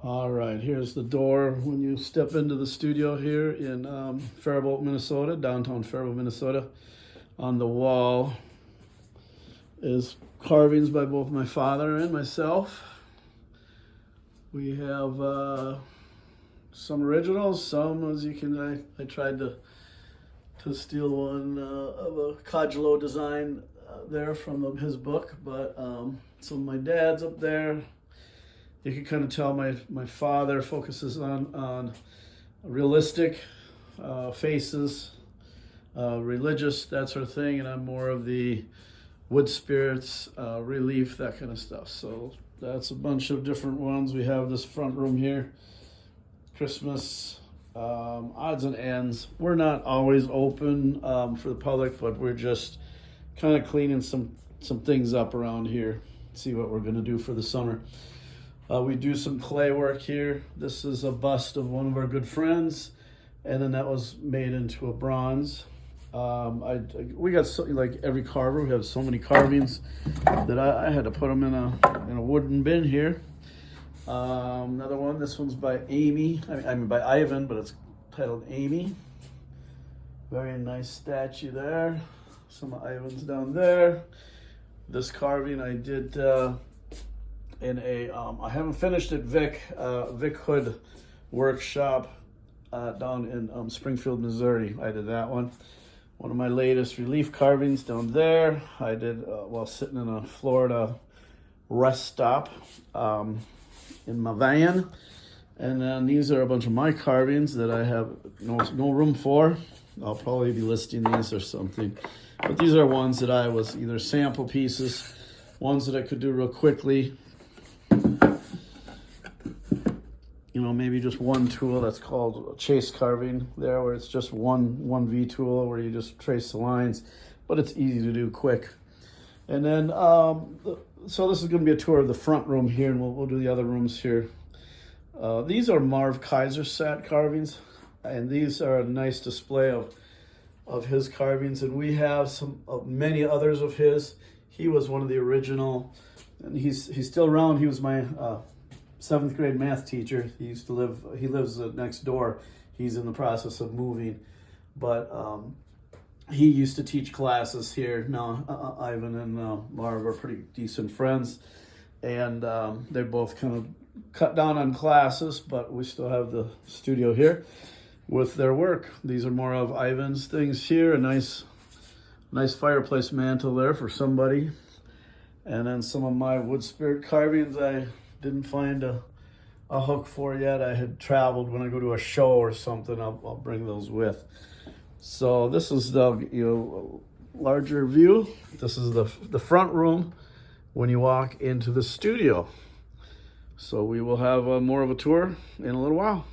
All right, here's the door when you step into the studio here in Faribault, Minnesota, downtown Faribault, Minnesota. On the wall is carvings by both my father and myself. We have some originals, some, as you can, I tried to steal one of a Codgelo design there from his book, but some of my dad's up there. You can kind of tell my father focuses on realistic faces, religious, that sort of thing, and I'm more of the wood spirits, relief, that kind of stuff. So that's a bunch of different ones. We have this front room here, Christmas, odds and ends. We're not always open for the public, but we're just kind of cleaning some things up around here, see what we're going to do for the summer. We do some clay work here. This is a bust of one of our good friends, and then that was made into a bronze. We got like every carver, we have so many carvings that I had to put them in a wooden bin here. Another one, this one's by Amy, I mean by Ivan, but it's titled Amy. Very nice statue there. Some of Ivan's down there. This carving I did in a, I haven't finished it, Vic Hood workshop down in Springfield, Missouri. I did that one. One of my latest relief carvings down there, I did while sitting in a Florida rest stop in my van. And then these are a bunch of my carvings that I have no room for. I'll probably be listing these or something. But these are ones that I was either sample pieces, ones that I could do real quickly. You know, maybe just one tool that's called chase carving there, where it's just one V tool where you just trace the lines, but it's easy to do quick. And then, so this is going to be a tour of the front room here, and we'll do the other rooms here. These are Marv Kaisersat carvings, and these are a nice display of his carvings, and we have many others of his. He was one of the original, and he's still around. He was my 7th grade math teacher. He lives next door. He's in the process of moving, but he used to teach classes here. Now Ivan and Marv are pretty decent friends, and they both kind of cut down on classes, but we still have the studio here with their work. These are more of Ivan's things here. A nice fireplace mantle there for somebody. And then some of my wood spirit carvings I didn't find a hook for yet. I had traveled. When I go to a show or something, I'll bring those with. So this is the larger view. This is the front room when you walk into the studio. So we will have more of a tour in a little while.